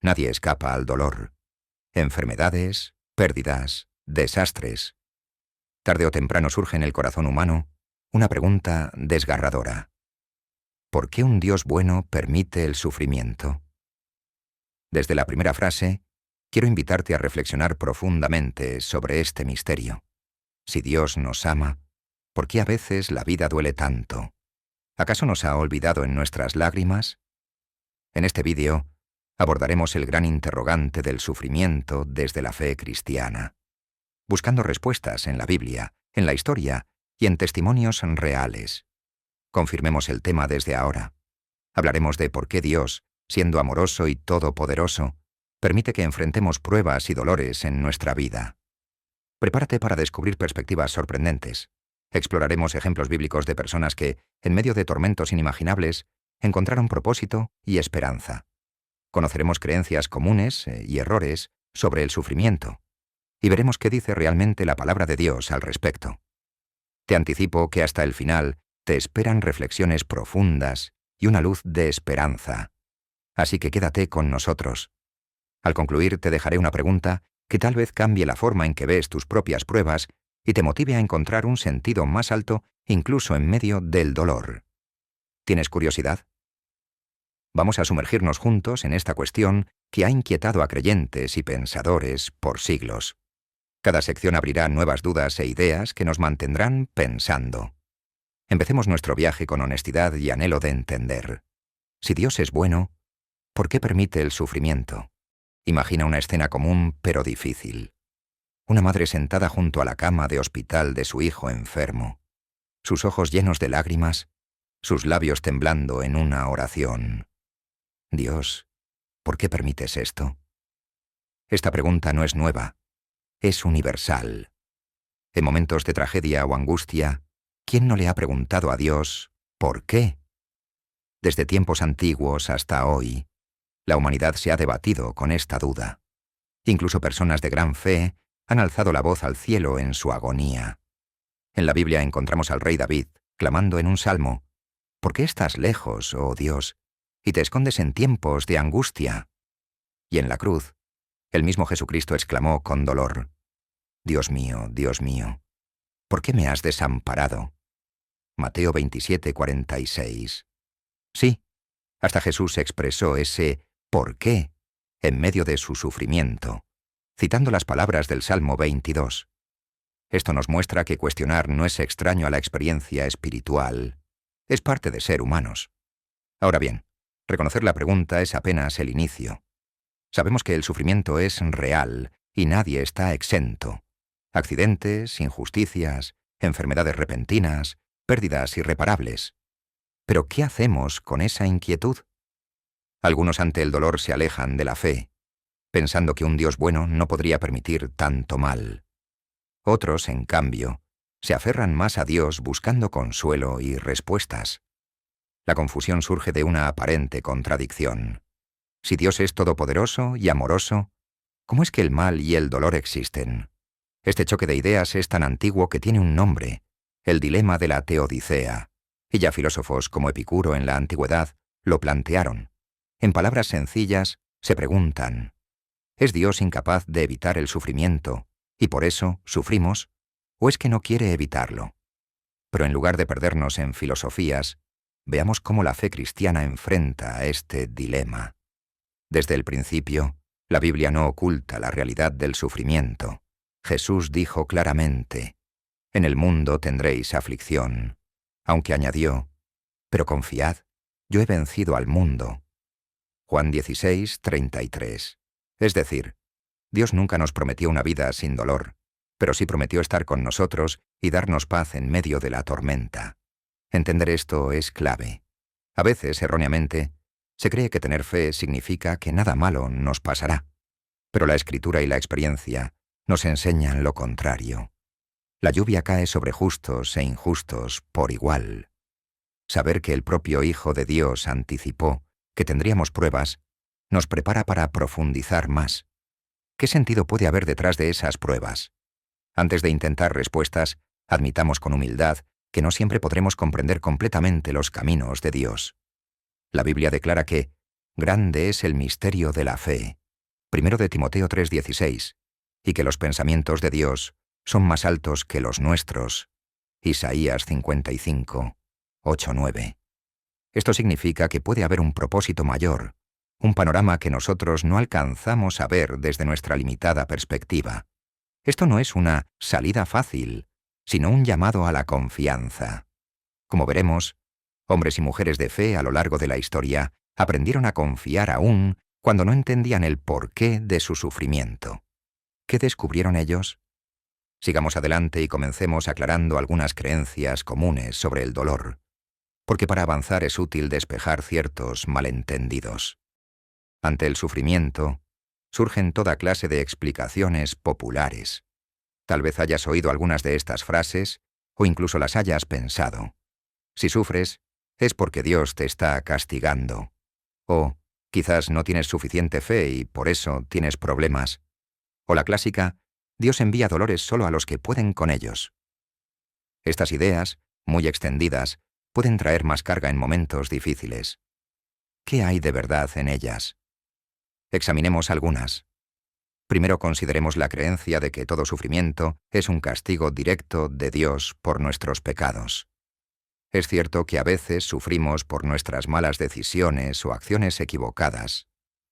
Nadie escapa al dolor. Enfermedades, pérdidas, desastres. Tarde o temprano surge en el corazón humano una pregunta desgarradora. ¿Por qué un Dios bueno permite el sufrimiento? Desde la primera frase, quiero invitarte a reflexionar profundamente sobre este misterio. Si Dios nos ama, ¿por qué a veces la vida duele tanto? ¿Acaso nos ha olvidado en nuestras lágrimas? En este vídeo abordaremos el gran interrogante del sufrimiento desde la fe cristiana, buscando respuestas en la Biblia, en la historia y en testimonios reales. Confirmemos el tema desde ahora. Hablaremos de por qué Dios, siendo amoroso y todopoderoso, permite que enfrentemos pruebas y dolores en nuestra vida. Prepárate para descubrir perspectivas sorprendentes. Exploraremos ejemplos bíblicos de personas que, en medio de tormentos inimaginables, encontraron propósito y esperanza. Conoceremos creencias comunes y errores sobre el sufrimiento, y veremos qué dice realmente la palabra de Dios al respecto. Te anticipo que hasta el final te esperan reflexiones profundas y una luz de esperanza. Así que quédate con nosotros. Al concluir te dejaré una pregunta que tal vez cambie la forma en que ves tus propias pruebas y te motive a encontrar un sentido más alto incluso en medio del dolor. ¿Tienes curiosidad? Vamos a sumergirnos juntos en esta cuestión que ha inquietado a creyentes y pensadores por siglos. Cada sección abrirá nuevas dudas e ideas que nos mantendrán pensando. Empecemos nuestro viaje con honestidad y anhelo de entender. Si Dios es bueno, ¿por qué permite el sufrimiento? Imagina una escena común pero difícil. Una madre sentada junto a la cama de hospital de su hijo enfermo, sus ojos llenos de lágrimas, sus labios temblando en una oración. Dios, ¿por qué permites esto? Esta pregunta no es nueva, es universal. En momentos de tragedia o angustia, ¿quién no le ha preguntado a Dios ¿por qué? Desde tiempos antiguos hasta hoy, la humanidad se ha debatido con esta duda. Incluso personas de gran fe han alzado la voz al cielo en su agonía. En la Biblia encontramos al rey David clamando en un salmo: ¿por qué estás lejos, oh Dios, y te escondes en tiempos de angustia? Y en la cruz, el mismo Jesucristo exclamó con dolor: Dios mío, ¿por qué me has desamparado? Mateo 27:46. Sí, hasta Jesús expresó ese ¿por qué? En medio de su sufrimiento, citando las palabras del Salmo 22. Esto nos muestra que cuestionar no es extraño a la experiencia espiritual, es parte de ser humanos. Ahora bien, reconocer la pregunta es apenas el inicio. Sabemos que el sufrimiento es real y nadie está exento. Accidentes, injusticias, enfermedades repentinas, pérdidas irreparables. Pero ¿qué hacemos con esa inquietud? Algunos ante el dolor se alejan de la fe, pensando que un Dios bueno no podría permitir tanto mal. Otros, en cambio, se aferran más a Dios buscando consuelo y respuestas. La confusión surge de una aparente contradicción. Si Dios es todopoderoso y amoroso, ¿cómo es que el mal y el dolor existen? Este choque de ideas es tan antiguo que tiene un nombre: el dilema de la teodicea, y ya filósofos como Epicuro en la antigüedad lo plantearon. En palabras sencillas, se preguntan: ¿es Dios incapaz de evitar el sufrimiento y por eso sufrimos, o es que no quiere evitarlo? Pero en lugar de perdernos en filosofías, veamos cómo la fe cristiana enfrenta a este dilema. Desde el principio, la Biblia no oculta la realidad del sufrimiento. Jesús dijo claramente: en el mundo tendréis aflicción, aunque añadió: pero confiad, yo he vencido al mundo. Juan 16:33. Es decir, Dios nunca nos prometió una vida sin dolor, pero sí prometió estar con nosotros y darnos paz en medio de la tormenta. Entender esto es clave. A veces, erróneamente, se cree que tener fe significa que nada malo nos pasará, pero la Escritura y la experiencia nos enseñan lo contrario. La lluvia cae sobre justos e injustos por igual. Saber que el propio Hijo de Dios anticipó que tendríamos pruebas nos prepara para profundizar más. ¿Qué sentido puede haber detrás de esas pruebas? Antes de intentar respuestas, admitamos con humildad que no siempre podremos comprender completamente los caminos de Dios. La Biblia declara que grande es el misterio de la fe, 1 de Timoteo 3:16, y que los pensamientos de Dios son más altos que los nuestros, Isaías 55, 8-9. Esto significa que puede haber un propósito mayor, un panorama que nosotros no alcanzamos a ver desde nuestra limitada perspectiva. Esto no es una salida fácil, sino un llamado a la confianza. Como veremos, hombres y mujeres de fe a lo largo de la historia aprendieron a confiar aún cuando no entendían el porqué de su sufrimiento. ¿Qué descubrieron ellos? Sigamos adelante y comencemos aclarando algunas creencias comunes sobre el dolor, porque para avanzar es útil despejar ciertos malentendidos. Ante el sufrimiento, surgen toda clase de explicaciones populares. Tal vez hayas oído algunas de estas frases o incluso las hayas pensado. Si sufres, es porque Dios te está castigando. O quizás no tienes suficiente fe y por eso tienes problemas. O la clásica, Dios envía dolores solo a los que pueden con ellos. Estas ideas, muy extendidas, pueden traer más carga en momentos difíciles. ¿Qué hay de verdad en ellas? Examinemos algunas. Primero consideremos la creencia de que todo sufrimiento es un castigo directo de Dios por nuestros pecados. Es cierto que a veces sufrimos por nuestras malas decisiones o acciones equivocadas.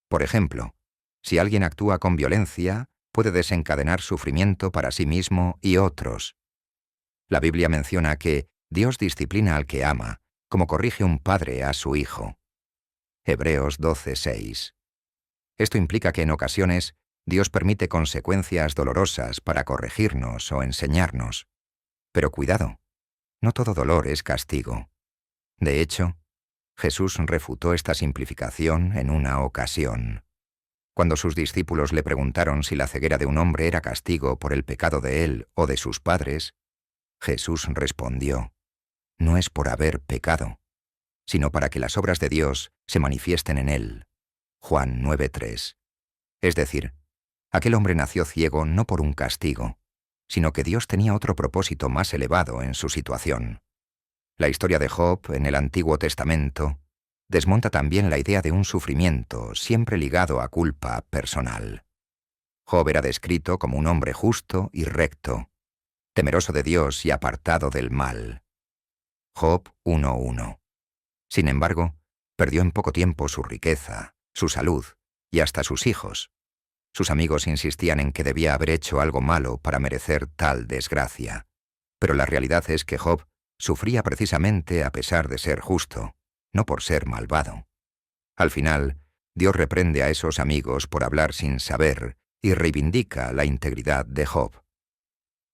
Por ejemplo, si alguien actúa con violencia, puede desencadenar sufrimiento para sí mismo y otros. La Biblia menciona que Dios disciplina al que ama, como corrige un padre a su hijo. Hebreos 12:6. Esto implica que en ocasiones Dios permite consecuencias dolorosas para corregirnos o enseñarnos. Pero cuidado, no todo dolor es castigo. De hecho, Jesús refutó esta simplificación en una ocasión. Cuando sus discípulos le preguntaron si la ceguera de un hombre era castigo por el pecado de él o de sus padres, Jesús respondió: no es por haber pecado, sino para que las obras de Dios se manifiesten en él. Juan 9:3. Es decir, aquel hombre nació ciego no por un castigo, sino que Dios tenía otro propósito más elevado en su situación. La historia de Job en el Antiguo Testamento desmonta también la idea de un sufrimiento siempre ligado a culpa personal. Job era descrito como un hombre justo y recto, temeroso de Dios y apartado del mal. Job 1:1. Sin embargo, perdió en poco tiempo su riqueza, su salud y hasta sus hijos. Sus amigos insistían en que debía haber hecho algo malo para merecer tal desgracia. Pero la realidad es que Job sufría precisamente a pesar de ser justo, no por ser malvado. Al final, Dios reprende a esos amigos por hablar sin saber y reivindica la integridad de Job.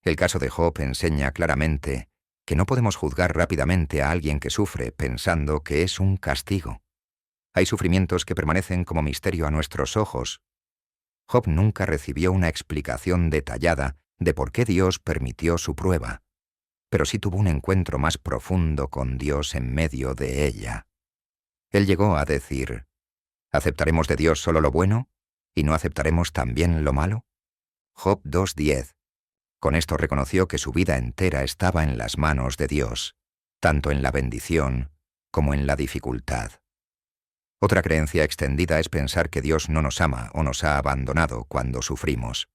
El caso de Job enseña claramente que no podemos juzgar rápidamente a alguien que sufre pensando que es un castigo. Hay sufrimientos que permanecen como misterio a nuestros ojos. Job nunca recibió una explicación detallada de por qué Dios permitió su prueba, pero sí tuvo un encuentro más profundo con Dios en medio de ella. Él llegó a decir: ¿aceptaremos de Dios solo lo bueno y no aceptaremos también lo malo? Job 2:10. Con esto reconoció que su vida entera estaba en las manos de Dios, tanto en la bendición como en la dificultad. Otra creencia extendida es pensar que Dios no nos ama o nos ha abandonado cuando sufrimos.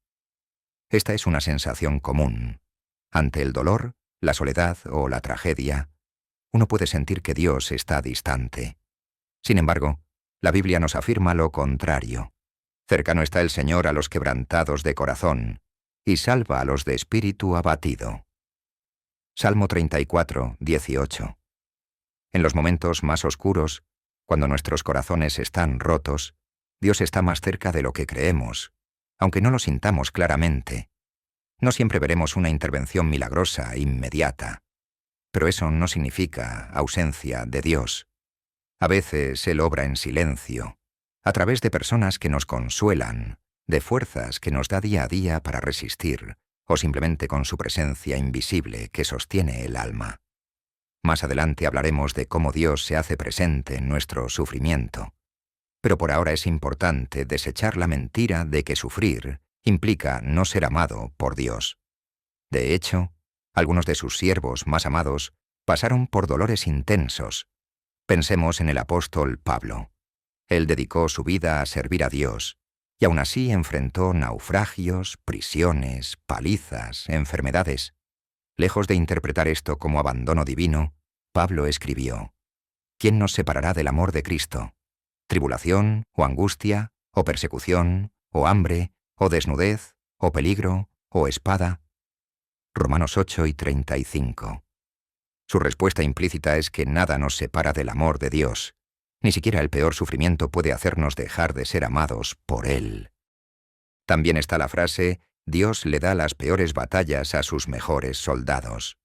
Esta es una sensación común. Ante el dolor, la soledad o la tragedia, uno puede sentir que Dios está distante. Sin embargo, la Biblia nos afirma lo contrario. Cercano está el Señor a los quebrantados de corazón, y salva a los de espíritu abatido. Salmo 34:18. En los momentos más oscuros, cuando nuestros corazones están rotos, Dios está más cerca de lo que creemos, aunque no lo sintamos claramente. No siempre veremos una intervención milagrosa, inmediata, pero eso no significa ausencia de Dios. A veces Él obra en silencio, a través de personas que nos consuelan, de fuerzas que nos da día a día para resistir, o simplemente con su presencia invisible que sostiene el alma. Más adelante hablaremos de cómo Dios se hace presente en nuestro sufrimiento. Pero por ahora es importante desechar la mentira de que sufrir implica no ser amado por Dios. De hecho, algunos de sus siervos más amados pasaron por dolores intensos. Pensemos en el apóstol Pablo. Él dedicó su vida a servir a Dios, y aún así enfrentó naufragios, prisiones, palizas, enfermedades. Lejos de interpretar esto como abandono divino, Pablo escribió: ¿Quién nos separará del amor de Cristo? ¿Tribulación, o angustia, o persecución, o hambre, o desnudez, o peligro, o espada? Romanos 8:35. Su respuesta implícita es que nada nos separa del amor de Dios. Ni siquiera el peor sufrimiento puede hacernos dejar de ser amados por Él. También está la frase: Dios le da las peores batallas a sus mejores soldados.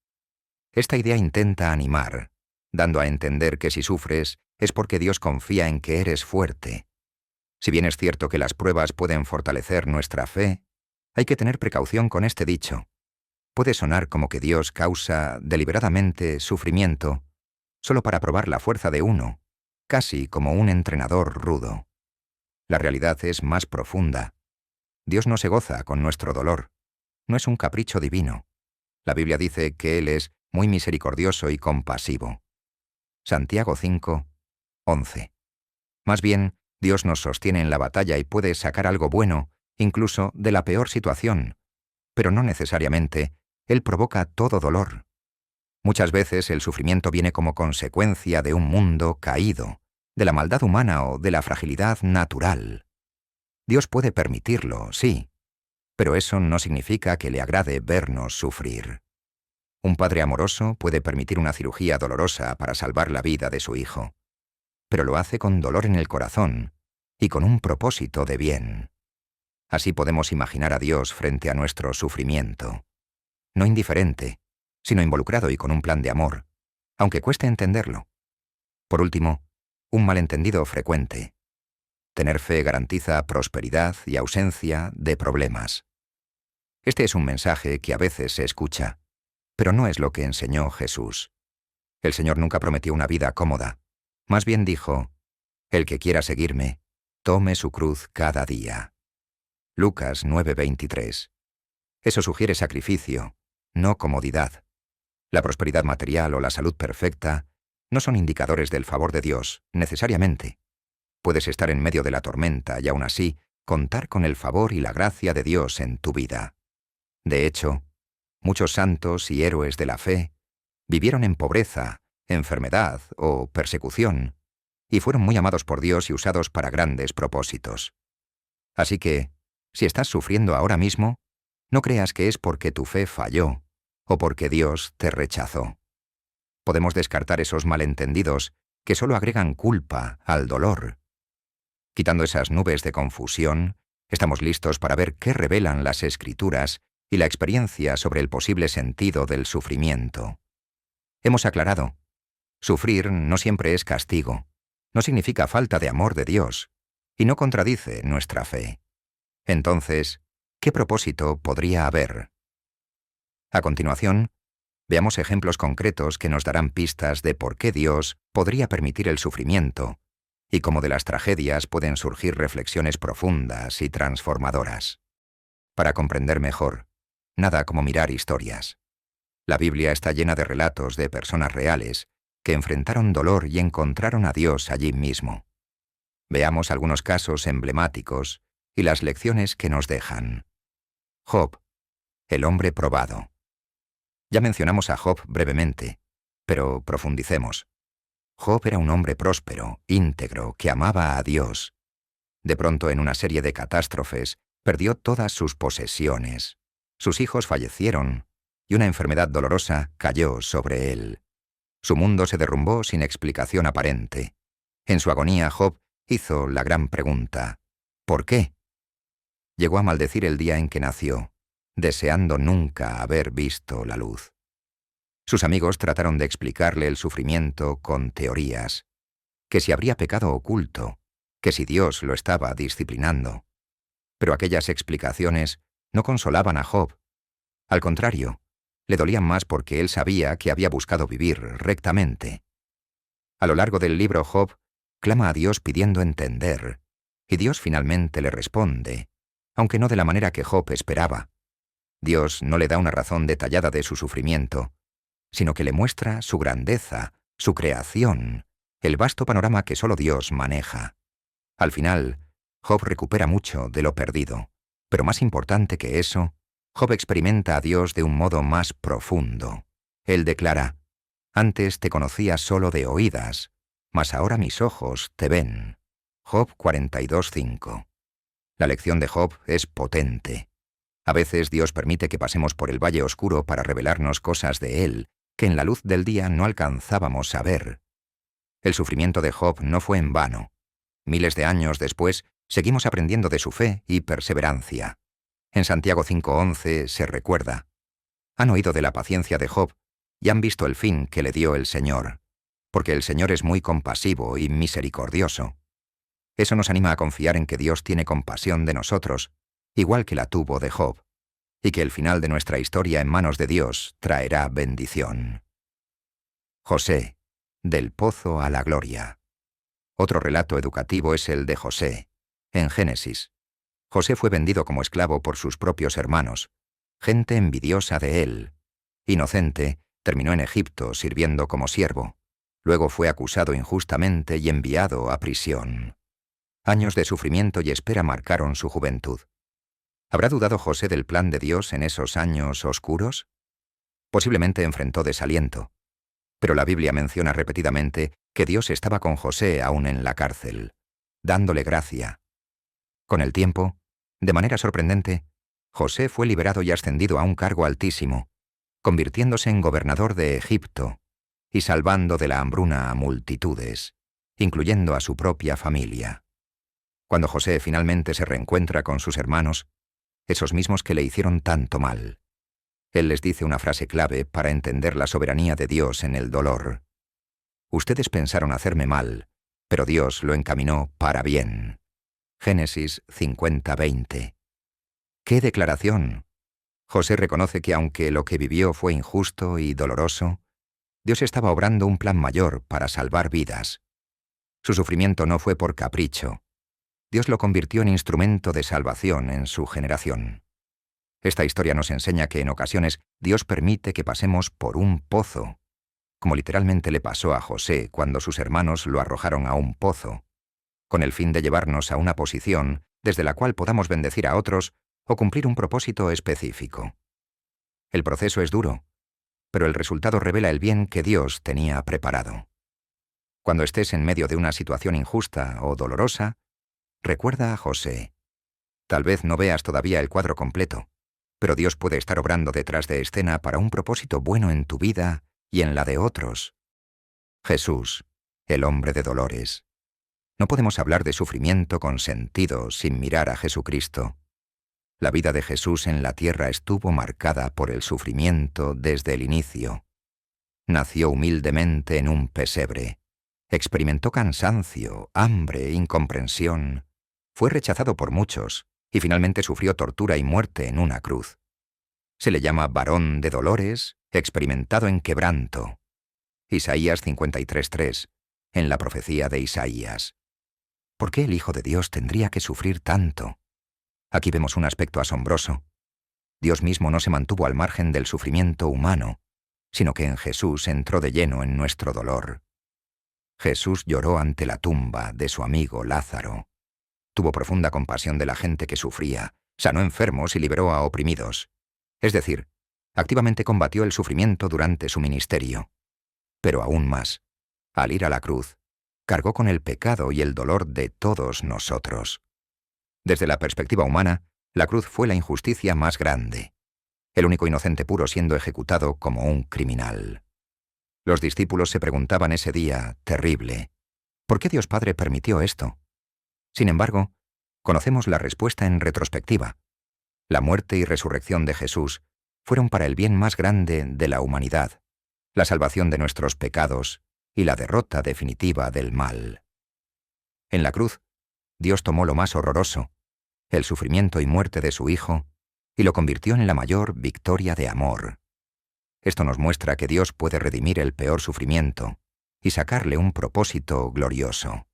Esta idea intenta animar, dando a entender que si sufres es porque Dios confía en que eres fuerte. Si bien es cierto que las pruebas pueden fortalecer nuestra fe, hay que tener precaución con este dicho. Puede sonar como que Dios causa deliberadamente sufrimiento solo para probar la fuerza de uno, casi como un entrenador rudo. La realidad es más profunda. Dios no se goza con nuestro dolor. No es un capricho divino. La Biblia dice que Él es muy misericordioso y compasivo. Santiago 5:11. Más bien, Dios nos sostiene en la batalla y puede sacar algo bueno, incluso de la peor situación, pero no necesariamente Él provoca todo dolor. Muchas veces el sufrimiento viene como consecuencia de un mundo caído, de la maldad humana o de la fragilidad natural. Dios puede permitirlo, sí, pero eso no significa que le agrade vernos sufrir. Un padre amoroso puede permitir una cirugía dolorosa para salvar la vida de su hijo, pero lo hace con dolor en el corazón y con un propósito de bien. Así podemos imaginar a Dios frente a nuestro sufrimiento. No indiferente, sino involucrado y con un plan de amor, aunque cueste entenderlo. Por último, un malentendido frecuente. Tener fe garantiza prosperidad y ausencia de problemas. Este es un mensaje que a veces se escucha, pero no es lo que enseñó Jesús. El Señor nunca prometió una vida cómoda. Más bien dijo: el que quiera seguirme, tome su cruz cada día. Lucas 9:23. Eso sugiere sacrificio, no comodidad. La prosperidad material o la salud perfecta no son indicadores del favor de Dios, necesariamente. Puedes estar en medio de la tormenta y aún así contar con el favor y la gracia de Dios en tu vida. De hecho, muchos santos y héroes de la fe vivieron en pobreza, enfermedad o persecución, y fueron muy amados por Dios y usados para grandes propósitos. Así que, si estás sufriendo ahora mismo, no creas que es porque tu fe falló o porque Dios te rechazó. Podemos descartar esos malentendidos que solo agregan culpa al dolor. Quitando esas nubes de confusión, estamos listos para ver qué revelan las Escrituras y la experiencia sobre el posible sentido del sufrimiento. Hemos aclarado: sufrir no siempre es castigo, no significa falta de amor de Dios, y no contradice nuestra fe. Entonces, ¿qué propósito podría haber? A continuación, veamos ejemplos concretos que nos darán pistas de por qué Dios podría permitir el sufrimiento y cómo de las tragedias pueden surgir reflexiones profundas y transformadoras. Para comprender mejor, nada como mirar historias. La Biblia está llena de relatos de personas reales que enfrentaron dolor y encontraron a Dios allí mismo. Veamos algunos casos emblemáticos y las lecciones que nos dejan. Job, el hombre probado. Ya mencionamos a Job brevemente, pero profundicemos. Job era un hombre próspero, íntegro, que amaba a Dios. De pronto, en una serie de catástrofes, perdió todas sus posesiones. Sus hijos fallecieron, y una enfermedad dolorosa cayó sobre él. Su mundo se derrumbó sin explicación aparente. En su agonía, Job hizo la gran pregunta: ¿por qué? Llegó a maldecir el día en que nació, deseando nunca haber visto la luz. Sus amigos trataron de explicarle el sufrimiento con teorías, que si habría pecado oculto, que si Dios lo estaba disciplinando. Pero aquellas explicaciones no consolaban a Job. Al contrario, le dolían más porque él sabía que había buscado vivir rectamente. A lo largo del libro, Job clama a Dios pidiendo entender, y Dios finalmente le responde, aunque no de la manera que Job esperaba. Dios no le da una razón detallada de su sufrimiento, sino que le muestra su grandeza, su creación, el vasto panorama que solo Dios maneja. Al final, Job recupera mucho de lo perdido, pero más importante que eso, Job experimenta a Dios de un modo más profundo. Él declara: «Antes te conocía solo de oídas, mas ahora mis ojos te ven». Job 42:5. La lección de Job es potente. A veces Dios permite que pasemos por el valle oscuro para revelarnos cosas de Él que en la luz del día no alcanzábamos a ver. El sufrimiento de Job no fue en vano. Miles de años después, seguimos aprendiendo de su fe y perseverancia. En Santiago 5:11 se recuerda: «Han oído de la paciencia de Job y han visto el fin que le dio el Señor, porque el Señor es muy compasivo y misericordioso». Eso nos anima a confiar en que Dios tiene compasión de nosotros, igual que la tuvo de Job, y que el final de nuestra historia en manos de Dios traerá bendición. José, del pozo a la gloria. Otro relato educativo es el de José. En Génesis, José fue vendido como esclavo por sus propios hermanos, gente envidiosa de él. Inocente, terminó en Egipto sirviendo como siervo. Luego fue acusado injustamente y enviado a prisión. Años de sufrimiento y espera marcaron su juventud. ¿Habrá dudado José del plan de Dios en esos años oscuros? Posiblemente enfrentó desaliento, pero la Biblia menciona repetidamente que Dios estaba con José aún en la cárcel, dándole gracia. Con el tiempo, de manera sorprendente, José fue liberado y ascendido a un cargo altísimo, convirtiéndose en gobernador de Egipto y salvando de la hambruna a multitudes, incluyendo a su propia familia. Cuando José finalmente se reencuentra con sus hermanos, esos mismos que le hicieron tanto mal, él les dice una frase clave para entender la soberanía de Dios en el dolor: «Ustedes pensaron hacerme mal, pero Dios lo encaminó para bien». Génesis 50:20. ¡Qué declaración! José reconoce que aunque lo que vivió fue injusto y doloroso, Dios estaba obrando un plan mayor para salvar vidas. Su sufrimiento no fue por capricho. Dios lo convirtió en instrumento de salvación en su generación. Esta historia nos enseña que en ocasiones Dios permite que pasemos por un pozo, como literalmente le pasó a José cuando sus hermanos lo arrojaron a un pozo, con el fin de llevarnos a una posición desde la cual podamos bendecir a otros o cumplir un propósito específico. El proceso es duro, pero el resultado revela el bien que Dios tenía preparado. Cuando estés en medio de una situación injusta o dolorosa, recuerda a José. Tal vez no veas todavía el cuadro completo, pero Dios puede estar obrando detrás de escena para un propósito bueno en tu vida y en la de otros. Jesús, el hombre de dolores. No podemos hablar de sufrimiento con sentido sin mirar a Jesucristo. La vida de Jesús en la tierra estuvo marcada por el sufrimiento desde el inicio. Nació humildemente en un pesebre. Experimentó cansancio, hambre, incomprensión. Fue rechazado por muchos y finalmente sufrió tortura y muerte en una cruz. Se le llama varón de dolores, experimentado en quebranto. Isaías 53:3, en la profecía de Isaías. ¿Por qué el Hijo de Dios tendría que sufrir tanto? Aquí vemos un aspecto asombroso. Dios mismo no se mantuvo al margen del sufrimiento humano, sino que en Jesús entró de lleno en nuestro dolor. Jesús lloró ante la tumba de su amigo Lázaro. Tuvo profunda compasión de la gente que sufría, sanó enfermos y liberó a oprimidos. Es decir, activamente combatió el sufrimiento durante su ministerio. Pero aún más, al ir a la cruz, cargó con el pecado y el dolor de todos nosotros. Desde la perspectiva humana, la cruz fue la injusticia más grande, el único inocente puro siendo ejecutado como un criminal. Los discípulos se preguntaban ese día, terrible, ¿por qué Dios Padre permitió esto? Sin embargo, conocemos la respuesta en retrospectiva. La muerte y resurrección de Jesús fueron para el bien más grande de la humanidad, la salvación de nuestros pecados y la derrota definitiva del mal. En la cruz, Dios tomó lo más horroroso, el sufrimiento y muerte de su Hijo, y lo convirtió en la mayor victoria de amor. Esto nos muestra que Dios puede redimir el peor sufrimiento y sacarle un propósito glorioso.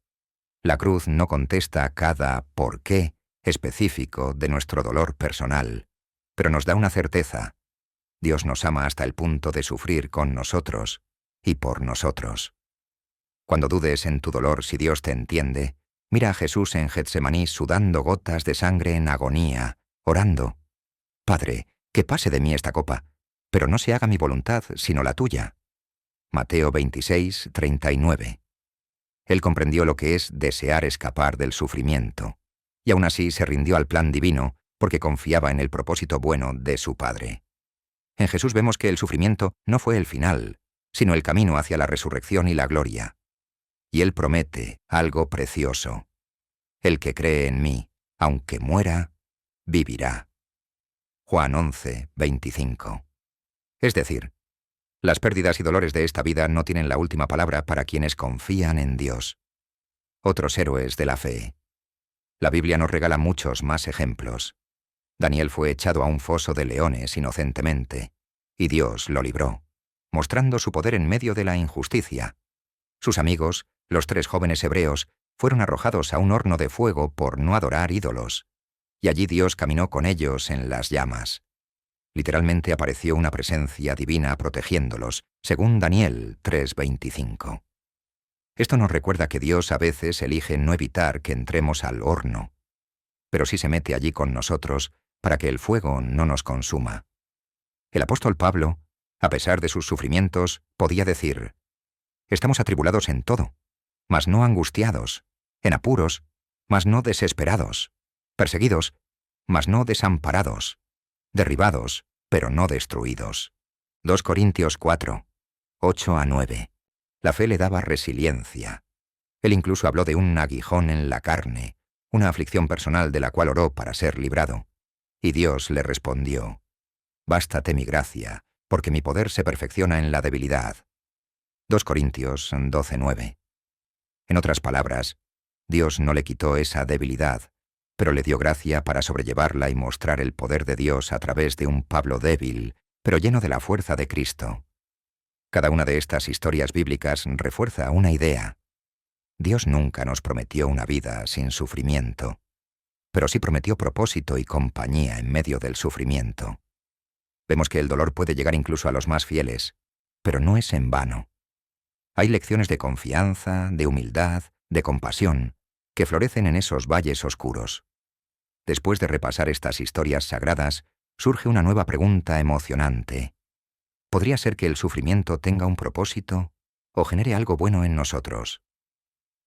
La cruz no contesta cada ¿por qué? Específico de nuestro dolor personal, pero nos da una certeza. Dios nos ama hasta el punto de sufrir con nosotros y por nosotros. Cuando dudes en tu dolor si Dios te entiende, Mira a Jesús en Getsemaní sudando gotas de sangre en agonía, orando: «Padre, que pase de mí esta copa, pero no se haga mi voluntad, sino la tuya». Mateo 26, 39. Él comprendió lo que es desear escapar del sufrimiento, y aún así se rindió al plan divino porque confiaba en el propósito bueno de su Padre. En Jesús vemos que el sufrimiento no fue el final, sino el camino hacia la resurrección y la gloria. Y Él promete algo precioso: el que cree en mí, aunque muera, vivirá. Juan 11, 25. Es decir, las pérdidas y dolores de esta vida no tienen la última palabra para quienes confían en Dios. Otros héroes de la fe. La Biblia nos regala muchos más ejemplos. Daniel fue echado a un foso de leones inocentemente, y Dios lo libró, mostrando su poder en medio de la injusticia. Sus amigos, los 3 jóvenes hebreos, fueron arrojados a un horno de fuego por no adorar ídolos, y allí Dios caminó con ellos en las llamas. Literalmente apareció una presencia divina protegiéndolos, según Daniel 3:25. Esto nos recuerda que Dios a veces elige no evitar que entremos al horno, pero sí se mete allí con nosotros para que el fuego no nos consuma. El apóstol Pablo, a pesar de sus sufrimientos, podía decir: «Estamos atribulados en todo, mas no angustiados, en apuros, mas no desesperados, perseguidos, mas no desamparados, derribados, pero no destruidos». 2 Corintios 4, 8-9. La fe le daba resiliencia. Él incluso habló de un aguijón en la carne, una aflicción personal de la cual oró para ser librado. Y Dios le respondió: «Bástate mi gracia, porque mi poder se perfecciona en la debilidad». 2 Corintios 12:9. En otras palabras, Dios no le quitó esa debilidad, pero le dio gracia para sobrellevarla y mostrar el poder de Dios a través de un Pablo débil, pero lleno de la fuerza de Cristo. Cada una de estas historias bíblicas refuerza una idea. Dios nunca nos prometió una vida sin sufrimiento, pero sí prometió propósito y compañía en medio del sufrimiento. Vemos que el dolor puede llegar incluso a los más fieles, pero no es en vano. Hay lecciones de confianza, de humildad, de compasión, que florecen en esos valles oscuros. Después de repasar estas historias sagradas, surge una nueva pregunta emocionante. ¿Podría ser que el sufrimiento tenga un propósito o genere algo bueno en nosotros?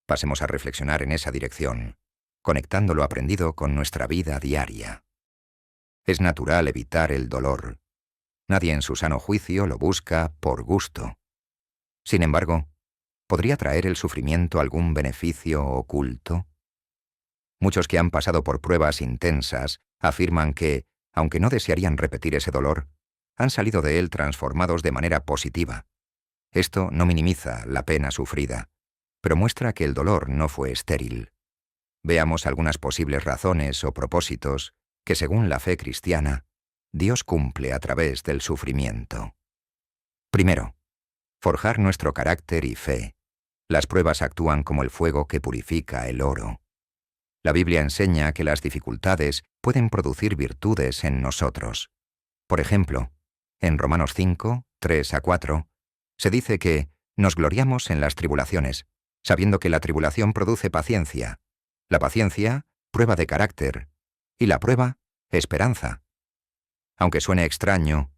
Pasemos a reflexionar en esa dirección, conectando lo aprendido con nuestra vida diaria. Es natural evitar el dolor. Nadie en su sano juicio lo busca por gusto. Sin embargo, ¿podría traer el sufrimiento algún beneficio oculto? Muchos que han pasado por pruebas intensas afirman que, aunque no desearían repetir ese dolor, han salido de él transformados de manera positiva. Esto no minimiza la pena sufrida, pero muestra que el dolor no fue estéril. Veamos algunas posibles razones o propósitos que, según la fe cristiana, Dios cumple a través del sufrimiento. Primero, forjar nuestro carácter y fe. Las pruebas actúan como el fuego que purifica el oro. La Biblia enseña que las dificultades pueden producir virtudes en nosotros. Por ejemplo, en Romanos 5, 3-4, se dice que nos gloriamos en las tribulaciones, sabiendo que la tribulación produce paciencia, la paciencia, prueba de carácter, y la prueba, esperanza. Aunque suene extraño,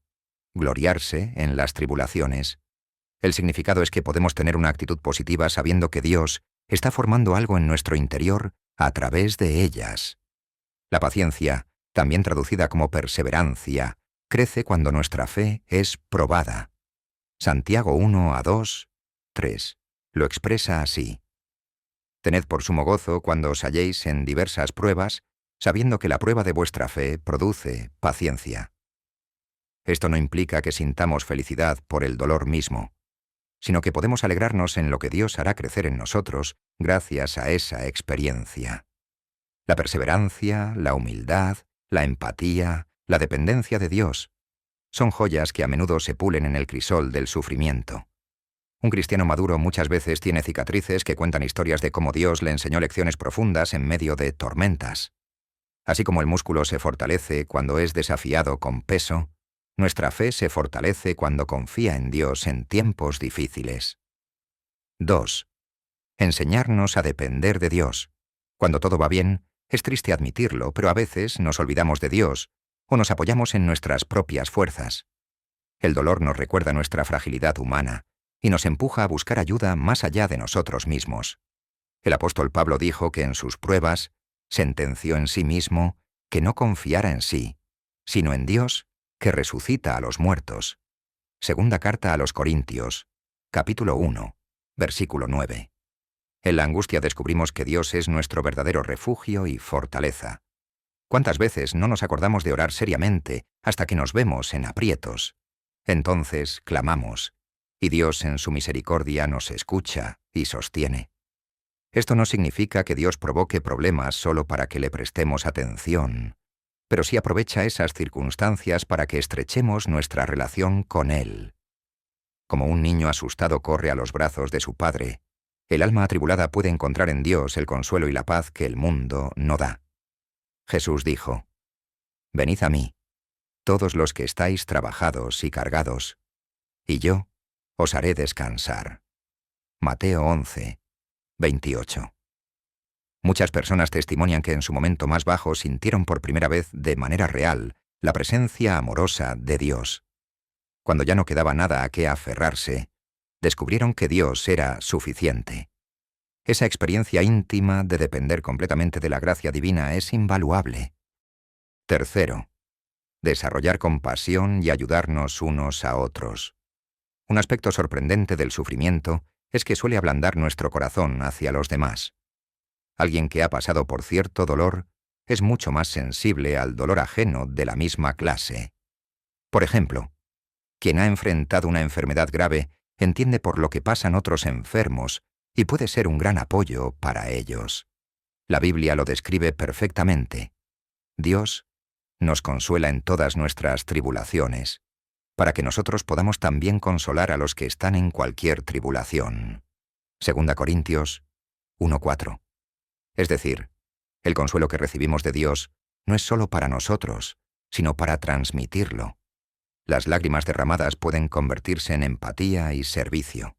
gloriarse en las tribulaciones, el significado es que podemos tener una actitud positiva sabiendo que Dios está formando algo en nuestro interior a través de ellas. La paciencia, también traducida como perseverancia, crece cuando nuestra fe es probada. Santiago 1-2, 3 lo expresa así: «Tened por sumo gozo cuando os halléis en diversas pruebas, sabiendo que la prueba de vuestra fe produce paciencia». Esto no implica que sintamos felicidad por el dolor mismo, sino que podemos alegrarnos en lo que Dios hará crecer en nosotros gracias a esa experiencia. La perseverancia, la humildad, la empatía, la dependencia de Dios son joyas que a menudo se pulen en el crisol del sufrimiento. Un cristiano maduro muchas veces tiene cicatrices que cuentan historias de cómo Dios le enseñó lecciones profundas en medio de tormentas. Así como el músculo se fortalece cuando es desafiado con peso, nuestra fe se fortalece cuando confía en Dios en tiempos difíciles. 2. Enseñarnos a depender de Dios. Cuando todo va bien, es triste admitirlo, pero a veces nos olvidamos de Dios o nos apoyamos en nuestras propias fuerzas. El dolor nos recuerda nuestra fragilidad humana y nos empuja a buscar ayuda más allá de nosotros mismos. El apóstol Pablo dijo que en sus pruebas sentenció en sí mismo que no confiara en sí, sino en Dios, que resucita a los muertos. Segunda carta a los Corintios, capítulo 1, versículo 9. En la angustia descubrimos que Dios es nuestro verdadero refugio y fortaleza. ¿Cuántas veces no nos acordamos de orar seriamente hasta que nos vemos en aprietos? Entonces clamamos, y Dios en su misericordia nos escucha y sostiene. Esto no significa que Dios provoque problemas solo para que le prestemos atención, pero sí aprovecha esas circunstancias para que estrechemos nuestra relación con Él. Como un niño asustado corre a los brazos de su padre, el alma atribulada puede encontrar en Dios el consuelo y la paz que el mundo no da. Jesús dijo: «Venid a mí, todos los que estáis trabajados y cargados, y yo os haré descansar». Mateo 11, 28. Muchas personas testimonian que en su momento más bajo sintieron por primera vez de manera real la presencia amorosa de Dios. Cuando ya no quedaba nada a qué aferrarse, descubrieron que Dios era suficiente. Esa experiencia íntima de depender completamente de la gracia divina es invaluable. Tercero, desarrollar compasión y ayudarnos unos a otros. Un aspecto sorprendente del sufrimiento es que suele ablandar nuestro corazón hacia los demás. Alguien que ha pasado por cierto dolor es mucho más sensible al dolor ajeno de la misma clase. Por ejemplo, quien ha enfrentado una enfermedad grave entiende por lo que pasan otros enfermos y puede ser un gran apoyo para ellos. La Biblia lo describe perfectamente. Dios nos consuela en todas nuestras tribulaciones, para que nosotros podamos también consolar a los que están en cualquier tribulación. Segunda Corintios 1:4. Es decir, el consuelo que recibimos de Dios no es solo para nosotros, sino para transmitirlo. Las lágrimas derramadas pueden convertirse en empatía y servicio.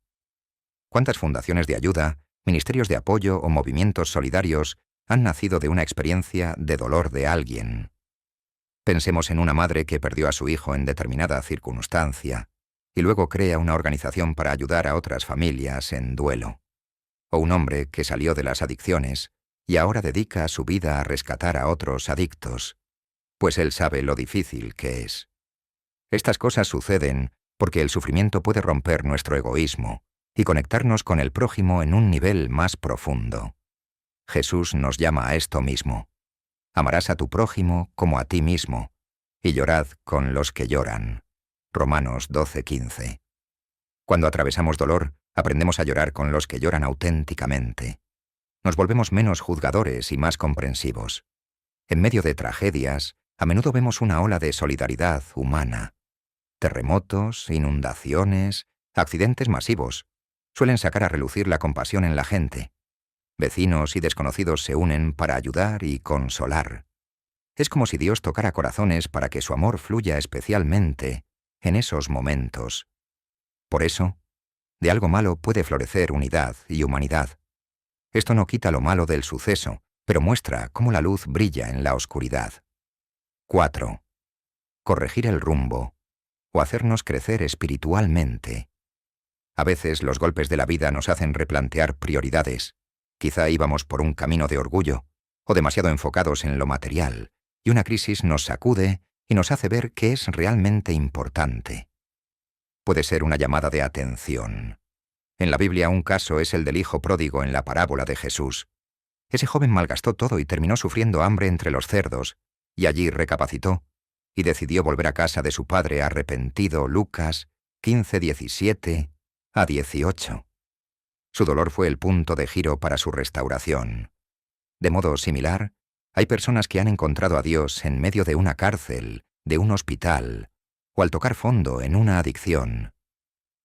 ¿Cuántas fundaciones de ayuda, ministerios de apoyo o movimientos solidarios han nacido de una experiencia de dolor de alguien? Pensemos en una madre que perdió a su hijo en determinada circunstancia y luego crea una organización para ayudar a otras familias en duelo. O un hombre que salió de las adicciones y ahora dedica su vida a rescatar a otros adictos, pues él sabe lo difícil que es. Estas cosas suceden porque el sufrimiento puede romper nuestro egoísmo y conectarnos con el prójimo en un nivel más profundo. Jesús nos llama a esto mismo. Amarás a tu prójimo como a ti mismo, y llorad con los que lloran. Romanos 12:15. Cuando atravesamos dolor, aprendemos a llorar con los que lloran auténticamente. Nos volvemos menos juzgadores y más comprensivos. En medio de tragedias, a menudo vemos una ola de solidaridad humana. Terremotos, inundaciones, accidentes masivos suelen sacar a relucir la compasión en la gente. Vecinos y desconocidos se unen para ayudar y consolar. Es como si Dios tocara corazones para que su amor fluya especialmente en esos momentos. Por eso, de algo malo puede florecer unidad y humanidad. Esto no quita lo malo del suceso, pero muestra cómo la luz brilla en la oscuridad. 4. Corregir el rumbo o hacernos crecer espiritualmente. A veces los golpes de la vida nos hacen replantear prioridades. Quizá íbamos por un camino de orgullo o demasiado enfocados en lo material, y una crisis nos sacude y nos hace ver qué es realmente importante. Puede ser una llamada de atención. En la Biblia un caso es el del hijo pródigo en la parábola de Jesús. Ese joven malgastó todo y terminó sufriendo hambre entre los cerdos, y allí recapacitó y decidió volver a casa de su padre arrepentido. Lucas 15:17-18. Su dolor fue el punto de giro para su restauración. De modo similar, hay personas que han encontrado a Dios en medio de una cárcel, de un hospital, o al tocar fondo en una adicción.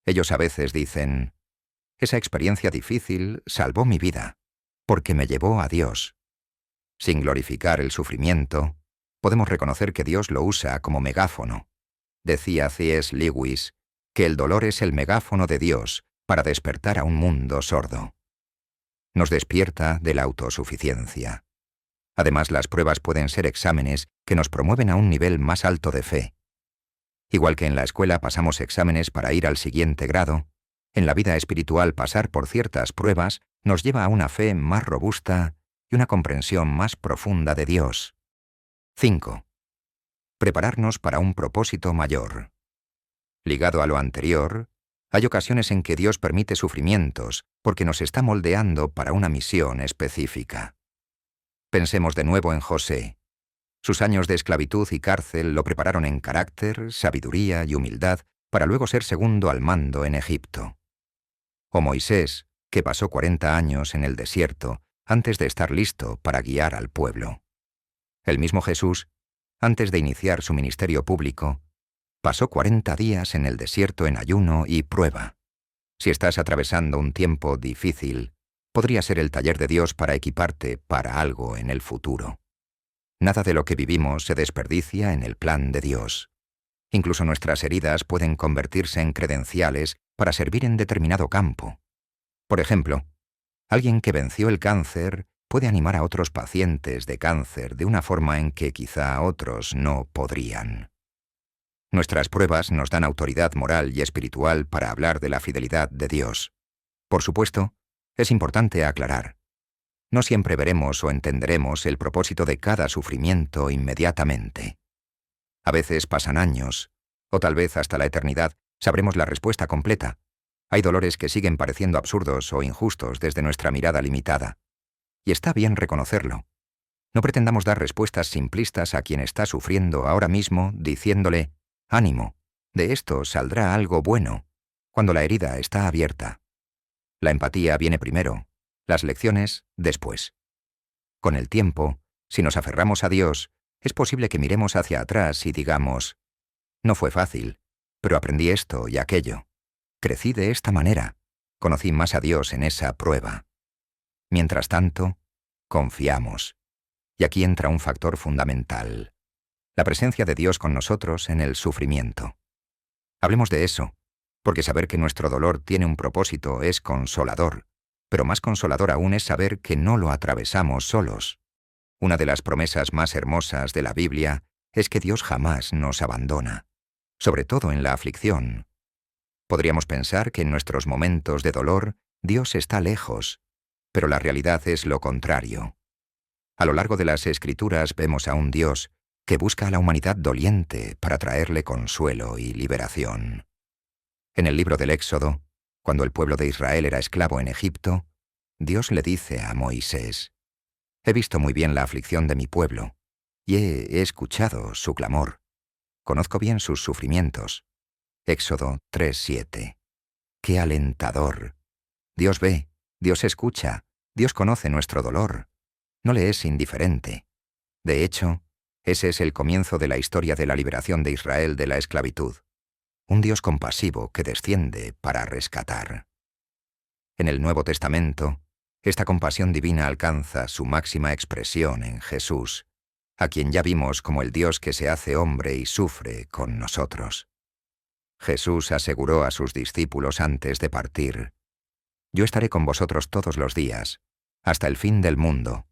Ellos a veces dicen: «Esa experiencia difícil salvó mi vida, porque me llevó a Dios». Sin glorificar el sufrimiento, podemos reconocer que Dios lo usa como megáfono. Decía C.S. Lewis que el dolor es el megáfono de Dios para despertar a un mundo sordo. Nos despierta de la autosuficiencia. Además, las pruebas pueden ser exámenes que nos promueven a un nivel más alto de fe. Igual que en la escuela pasamos exámenes para ir al siguiente grado, en la vida espiritual pasar por ciertas pruebas nos lleva a una fe más robusta y una comprensión más profunda de Dios. 5. Prepararnos para un propósito mayor. Ligado a lo anterior, hay ocasiones en que Dios permite sufrimientos porque nos está moldeando para una misión específica. Pensemos de nuevo en José. Sus años de esclavitud y cárcel lo prepararon en carácter, sabiduría y humildad para luego ser segundo al mando en Egipto. O Moisés, que pasó 40 años en el desierto antes de estar listo para guiar al pueblo. El mismo Jesús, antes de iniciar su ministerio público, pasó 40 días en el desierto en ayuno y prueba. Si estás atravesando un tiempo difícil, podría ser el taller de Dios para equiparte para algo en el futuro. Nada de lo que vivimos se desperdicia en el plan de Dios. Incluso nuestras heridas pueden convertirse en credenciales para servir en determinado campo. Por ejemplo, alguien que venció el cáncer puede animar a otros pacientes de cáncer de una forma en que quizá otros no podrían. Nuestras pruebas nos dan autoridad moral y espiritual para hablar de la fidelidad de Dios. Por supuesto, es importante aclarar. No siempre veremos o entenderemos el propósito de cada sufrimiento inmediatamente. A veces pasan años, o tal vez hasta la eternidad, sabremos la respuesta completa. Hay dolores que siguen pareciendo absurdos o injustos desde nuestra mirada limitada. Y está bien reconocerlo. No pretendamos dar respuestas simplistas a quien está sufriendo ahora mismo diciéndole, «Ánimo, de esto saldrá algo bueno», cuando la herida está abierta. La empatía viene primero, las lecciones después. Con el tiempo, si nos aferramos a Dios, es posible que miremos hacia atrás y digamos, «No fue fácil, pero aprendí esto y aquello. Crecí de esta manera, conocí más a Dios en esa prueba». Mientras tanto, confiamos. Y aquí entra un factor fundamental: la presencia de Dios con nosotros en el sufrimiento. Hablemos de eso, porque saber que nuestro dolor tiene un propósito es consolador, pero más consolador aún es saber que no lo atravesamos solos. Una de las promesas más hermosas de la Biblia es que Dios jamás nos abandona, sobre todo en la aflicción. Podríamos pensar que en nuestros momentos de dolor Dios está lejos, pero la realidad es lo contrario. A lo largo de las Escrituras vemos a un Dios que busca a la humanidad doliente para traerle consuelo y liberación. En el libro del Éxodo, cuando el pueblo de Israel era esclavo en Egipto, Dios le dice a Moisés, «He visto muy bien la aflicción de mi pueblo, y he escuchado su clamor. Conozco bien sus sufrimientos». Éxodo 3:7. ¡Qué alentador! Dios ve, Dios escucha, Dios conoce nuestro dolor. No le es indiferente. De hecho, ese es el comienzo de la historia de la liberación de Israel de la esclavitud. Un Dios compasivo que desciende para rescatar. En el Nuevo Testamento, esta compasión divina alcanza su máxima expresión en Jesús, a quien ya vimos como el Dios que se hace hombre y sufre con nosotros. Jesús aseguró a sus discípulos antes de partir, «Yo estaré con vosotros todos los días, hasta el fin del mundo».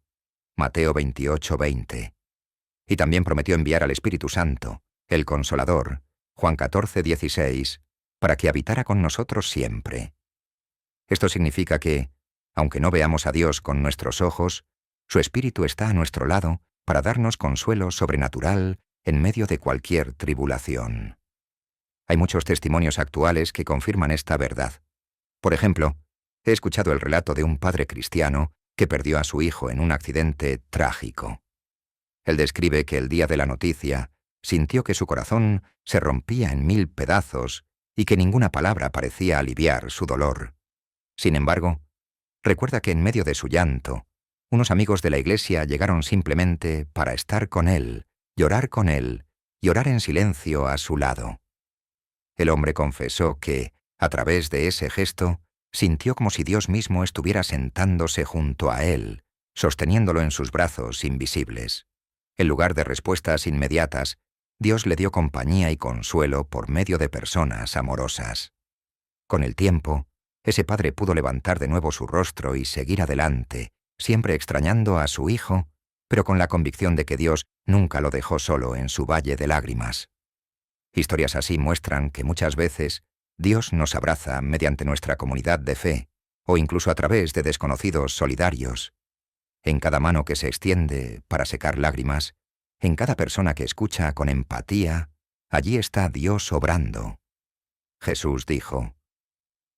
Mateo 28:20. Y también prometió enviar al Espíritu Santo, el Consolador, Juan 14:16, para que habitara con nosotros siempre. Esto significa que, aunque no veamos a Dios con nuestros ojos, su Espíritu está a nuestro lado para darnos consuelo sobrenatural en medio de cualquier tribulación. Hay muchos testimonios actuales que confirman esta verdad. Por ejemplo, he escuchado el relato de un padre cristiano que perdió a su hijo en un accidente trágico. Él describe que el día de la noticia sintió que su corazón se rompía en 1000 pedazos y que ninguna palabra parecía aliviar su dolor. Sin embargo, recuerda que en medio de su llanto, unos amigos de la iglesia llegaron simplemente para estar con él, llorar con él y orar en silencio a su lado. El hombre confesó que, a través de ese gesto, sintió como si Dios mismo estuviera sentándose junto a él, sosteniéndolo en sus brazos invisibles. En lugar de respuestas inmediatas, Dios le dio compañía y consuelo por medio de personas amorosas. Con el tiempo, ese padre pudo levantar de nuevo su rostro y seguir adelante, siempre extrañando a su hijo, pero con la convicción de que Dios nunca lo dejó solo en su valle de lágrimas. Historias así muestran que muchas veces Dios nos abraza mediante nuestra comunidad de fe, o incluso a través de desconocidos solidarios. En cada mano que se extiende para secar lágrimas, en cada persona que escucha con empatía, allí está Dios obrando. Jesús dijo: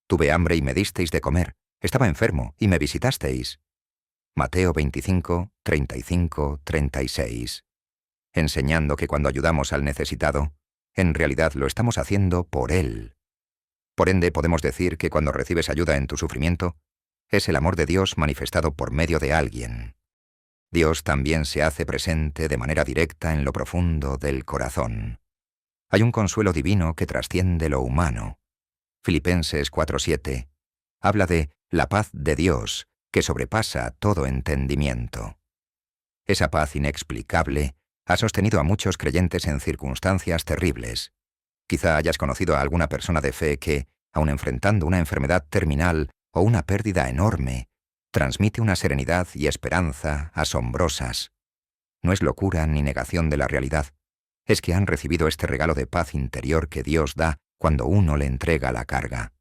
«Tuve hambre y me disteis de comer, estaba enfermo y me visitasteis». Mateo 25, 35, 36. Enseñando que cuando ayudamos al necesitado, en realidad lo estamos haciendo por él. Por ende, podemos decir que cuando recibes ayuda en tu sufrimiento, es el amor de Dios manifestado por medio de alguien. Dios también se hace presente de manera directa en lo profundo del corazón. Hay un consuelo divino que trasciende lo humano. Filipenses 4:7 habla de la paz de Dios que sobrepasa todo entendimiento. Esa paz inexplicable ha sostenido a muchos creyentes en circunstancias terribles. Quizá hayas conocido a alguna persona de fe que, aun enfrentando una enfermedad terminal o una pérdida enorme, transmite una serenidad y esperanza asombrosas. No es locura ni negación de la realidad, es que han recibido este regalo de paz interior que Dios da cuando uno le entrega la carga.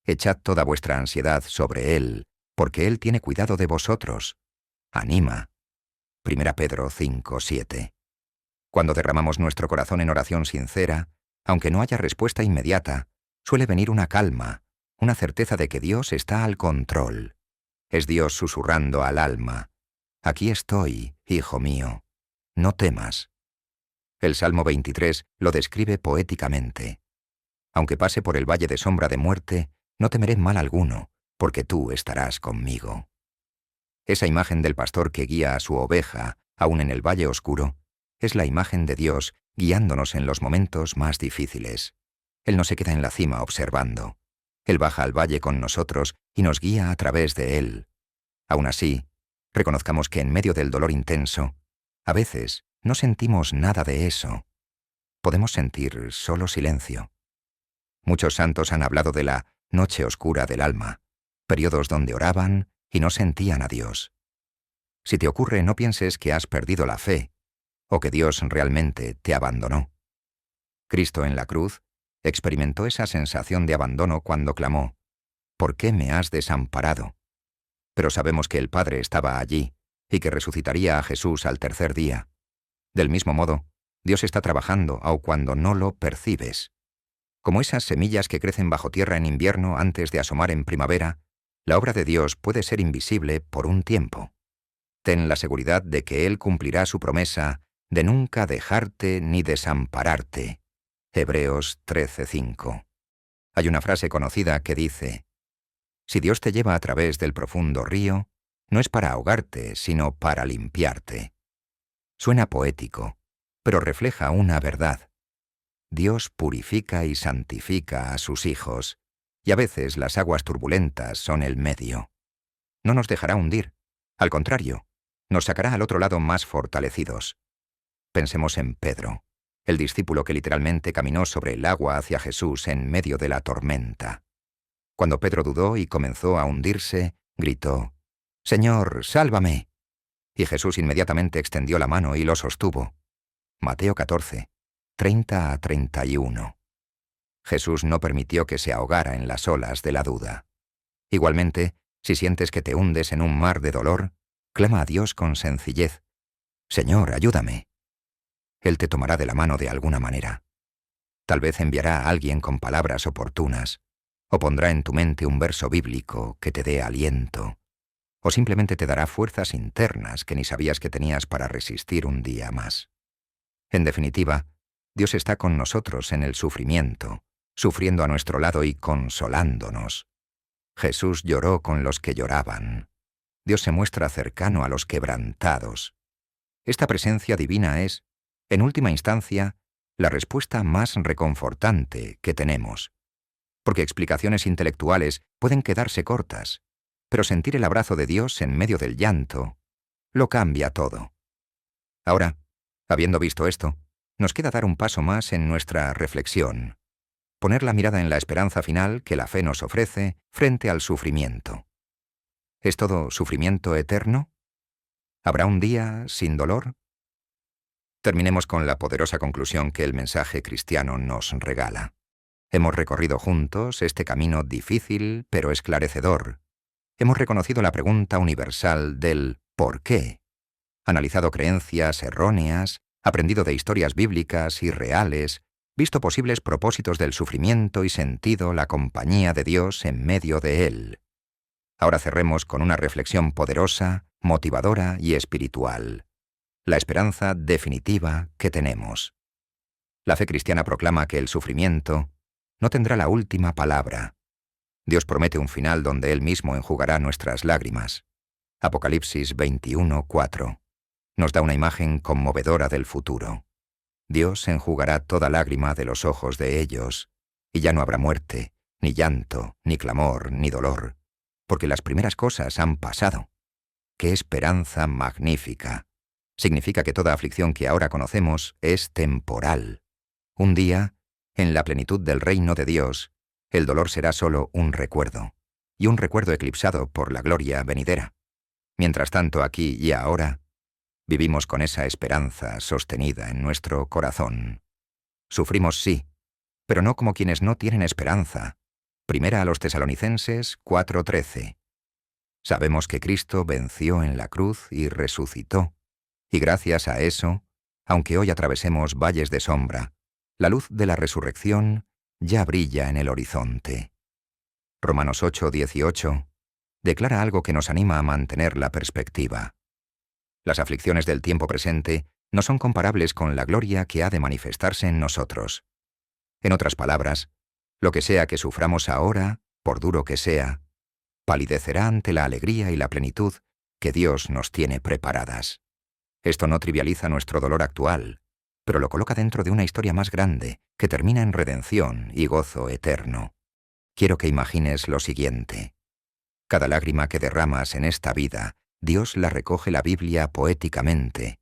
Echad toda vuestra ansiedad sobre Él, porque Él tiene cuidado de vosotros. Anima. 1 Pedro 5:7. Cuando derramamos nuestro corazón en oración sincera, aunque no haya respuesta inmediata, suele venir una calma, una certeza de que Dios está al control. Es Dios susurrando al alma: «Aquí estoy, hijo mío. No temas». El Salmo 23 lo describe poéticamente: «Aunque pase por el valle de sombra de muerte, no temeré mal alguno, porque tú estarás conmigo». Esa imagen del pastor que guía a su oveja, aun en el valle oscuro, es la imagen de Dios guiándonos en los momentos más difíciles. Él no se queda en la cima observando. Él baja al valle con nosotros y nos guía a través de él. Aún así, reconozcamos que en medio del dolor intenso, a veces no sentimos nada de eso. Podemos sentir solo silencio. Muchos santos han hablado de la noche oscura del alma, periodos donde oraban y no sentían a Dios. Si te ocurre, no pienses que has perdido la fe o que Dios realmente te abandonó. Cristo en la cruz experimentó esa sensación de abandono cuando clamó: «¿Por qué me has desamparado?». Pero sabemos que el Padre estaba allí y que resucitaría a Jesús al tercer día. Del mismo modo, Dios está trabajando aun cuando no lo percibes. Como esas semillas que crecen bajo tierra en invierno antes de asomar en primavera, la obra de Dios puede ser invisible por un tiempo. Ten la seguridad de que Él cumplirá su promesa de nunca dejarte ni desampararte. Hebreos 13:5. Hay una frase conocida que dice: «Si Dios te lleva a través del profundo río, no es para ahogarte, sino para limpiarte». Suena poético, pero refleja una verdad. Dios purifica y santifica a sus hijos, y a veces las aguas turbulentas son el medio. No nos dejará hundir, al contrario, nos sacará al otro lado más fortalecidos. Pensemos en Pedro, el discípulo que literalmente caminó sobre el agua hacia Jesús en medio de la tormenta. Cuando Pedro dudó y comenzó a hundirse, gritó: «Señor, sálvame». Y Jesús inmediatamente extendió la mano y lo sostuvo. Mateo 14, 30 a 31. Jesús no permitió que se ahogara en las olas de la duda. Igualmente, si sientes que te hundes en un mar de dolor, clama a Dios con sencillez: «Señor, ayúdame». Él te tomará de la mano de alguna manera. Tal vez enviará a alguien con palabras oportunas, o pondrá en tu mente un verso bíblico que te dé aliento, o simplemente te dará fuerzas internas que ni sabías que tenías para resistir un día más. En definitiva, Dios está con nosotros en el sufrimiento, sufriendo a nuestro lado y consolándonos. Jesús lloró con los que lloraban. Dios se muestra cercano a los quebrantados. Esta presencia divina es, en última instancia, la respuesta más reconfortante que tenemos. Porque explicaciones intelectuales pueden quedarse cortas, pero sentir el abrazo de Dios en medio del llanto lo cambia todo. Ahora, habiendo visto esto, nos queda dar un paso más en nuestra reflexión. poner la mirada en la esperanza final que la fe nos ofrece frente al sufrimiento. ¿Es todo sufrimiento eterno? ¿Habrá un día sin dolor? Terminemos con la poderosa conclusión que el mensaje cristiano nos regala. Hemos recorrido juntos este camino difícil pero esclarecedor. Hemos reconocido la pregunta universal del ¿por qué? Analizado creencias erróneas, aprendido de historias bíblicas y reales, visto posibles propósitos del sufrimiento y sentido la compañía de Dios en medio de él. Ahora cerremos con una reflexión poderosa, motivadora y espiritual. La esperanza definitiva que tenemos. La fe cristiana proclama que el sufrimiento no tendrá la última palabra. Dios promete un final donde Él mismo enjugará nuestras lágrimas. Apocalipsis 21:4. Nos da una imagen conmovedora del futuro. Dios enjugará toda lágrima de los ojos de ellos, y ya no habrá muerte, ni llanto, ni clamor, ni dolor, porque las primeras cosas han pasado. ¡Qué esperanza magnífica! Significa que toda aflicción que ahora conocemos es temporal. Un día, en la plenitud del reino de Dios, el dolor será solo un recuerdo, y un recuerdo eclipsado por la gloria venidera. Mientras tanto, aquí y ahora, vivimos con esa esperanza sostenida en nuestro corazón. Sufrimos sí, pero no como quienes no tienen esperanza. Primera a los Tesalonicenses 4:13. Sabemos que Cristo venció en la cruz y resucitó, y gracias a eso, aunque hoy atravesemos valles de sombra, la luz de la resurrección ya brilla en el horizonte. Romanos 8:18 declara algo que nos anima a mantener la perspectiva. Las aflicciones del tiempo presente no son comparables con la gloria que ha de manifestarse en nosotros. En otras palabras, lo que sea que suframos ahora, por duro que sea, palidecerá ante la alegría y la plenitud que Dios nos tiene preparadas. Esto no trivializa nuestro dolor actual, pero lo coloca dentro de una historia más grande que termina en redención y gozo eterno. Quiero que imagines lo siguiente. Cada lágrima que derramas en esta vida, Dios la recoge la Biblia poéticamente.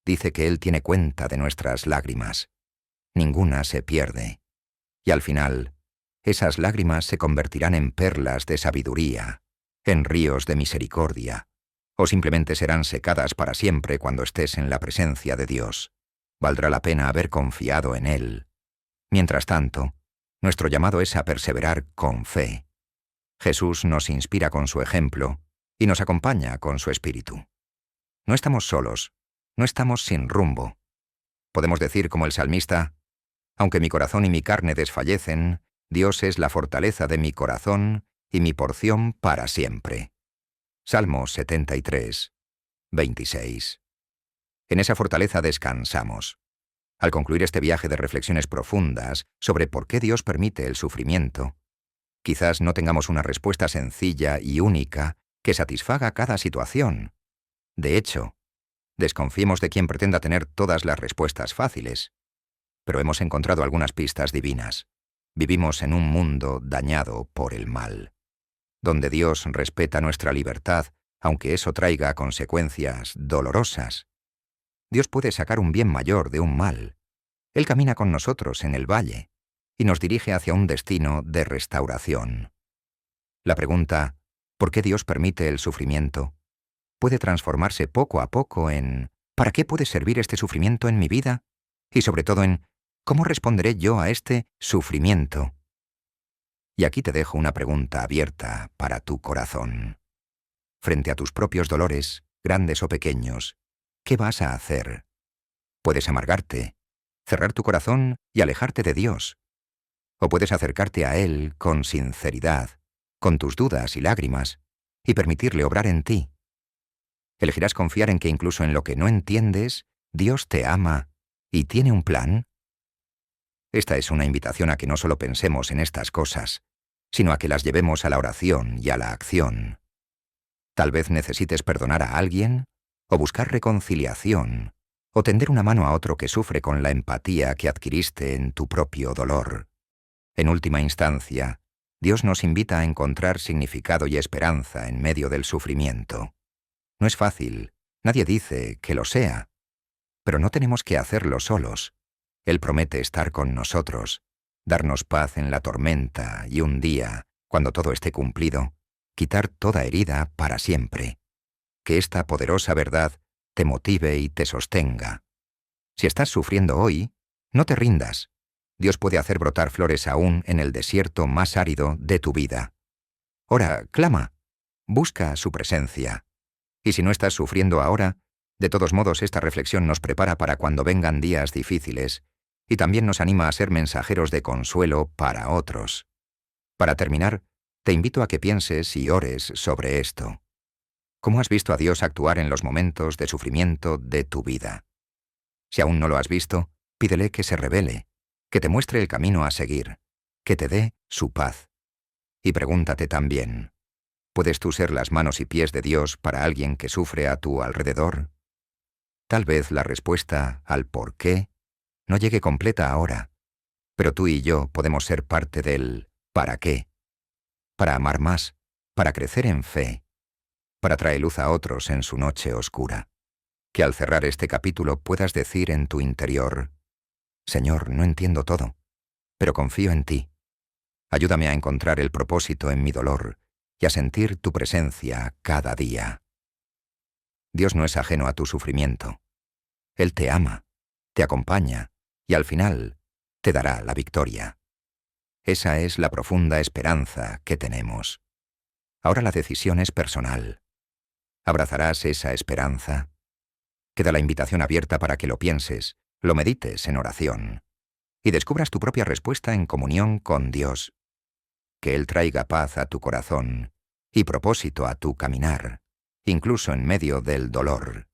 Dice que Él tiene cuenta de nuestras lágrimas. Ninguna se pierde. Y al final, esas lágrimas se convertirán en perlas de sabiduría, en ríos de misericordia, o simplemente serán secadas para siempre cuando estés en la presencia de Dios. Valdrá la pena haber confiado en Él. Mientras tanto, nuestro llamado es a perseverar con fe. Jesús nos inspira con su ejemplo y nos acompaña con su espíritu. No estamos solos, no estamos sin rumbo. Podemos decir como el salmista, aunque mi corazón y mi carne desfallecen, Dios es la fortaleza de mi corazón y mi porción para siempre. Salmo 73:26. En esa fortaleza descansamos. Al concluir este viaje de reflexiones profundas sobre por qué Dios permite el sufrimiento, quizás no tengamos una respuesta sencilla y única que satisfaga cada situación. De hecho, desconfiemos de quien pretenda tener todas las respuestas fáciles. Pero hemos encontrado algunas pistas divinas. Vivimos en un mundo dañado por el mal, donde Dios respeta nuestra libertad, aunque eso traiga consecuencias dolorosas. Dios puede sacar un bien mayor de un mal. Él camina con nosotros en el valle y nos dirige hacia un destino de restauración. La pregunta, ¿por qué Dios permite el sufrimiento?, puede transformarse poco a poco en ¿para qué puede servir este sufrimiento en mi vida? Y sobre todo en ¿cómo responderé yo a este sufrimiento? Y aquí te dejo una pregunta abierta para tu corazón. Frente a tus propios dolores, grandes o pequeños, ¿qué vas a hacer? Puedes amargarte, cerrar tu corazón y alejarte de Dios. O puedes acercarte a Él con sinceridad, con tus dudas y lágrimas, y permitirle obrar en ti. ¿Elegirás confiar en que incluso en lo que no entiendes, Dios te ama y tiene un plan? Esta es una invitación a que no solo pensemos en estas cosas, sino a que las llevemos a la oración y a la acción. Tal vez necesites perdonar a alguien, o buscar reconciliación, o tender una mano a otro que sufre con la empatía que adquiriste en tu propio dolor. En última instancia, Dios nos invita a encontrar significado y esperanza en medio del sufrimiento. No es fácil, nadie dice que lo sea, pero no tenemos que hacerlo solos. Él promete estar con nosotros, darnos paz en la tormenta y un día, cuando todo esté cumplido, quitar toda herida para siempre. Que esta poderosa verdad te motive y te sostenga. Si estás sufriendo hoy, no te rindas. Dios puede hacer brotar flores aún en el desierto más árido de tu vida. Ora, clama, busca su presencia. Y si no estás sufriendo ahora, de todos modos esta reflexión nos prepara para cuando vengan días difíciles y también nos anima a ser mensajeros de consuelo para otros. Para terminar, te invito a que pienses y ores sobre esto. ¿Cómo has visto a Dios actuar en los momentos de sufrimiento de tu vida? Si aún no lo has visto, pídele que se revele, que te muestre el camino a seguir, que te dé su paz. Y pregúntate también, ¿puedes tú ser las manos y pies de Dios para alguien que sufre a tu alrededor? Tal vez la respuesta al por qué no llegue completa ahora, pero tú y yo podemos ser parte del ¿para qué? Para amar más, para crecer en fe, para traer luz a otros en su noche oscura. Que al cerrar este capítulo puedas decir en tu interior, Señor, no entiendo todo, pero confío en ti. Ayúdame a encontrar el propósito en mi dolor y a sentir tu presencia cada día. Dios no es ajeno a tu sufrimiento. Él te ama, te acompaña y al final te dará la victoria. Esa es la profunda esperanza que tenemos. Ahora la decisión es personal. ¿Abrazarás esa esperanza? Queda la invitación abierta para que lo pienses, lo medites en oración y descubras tu propia respuesta en comunión con Dios. Que Él traiga paz a tu corazón y propósito a tu caminar, incluso en medio del dolor.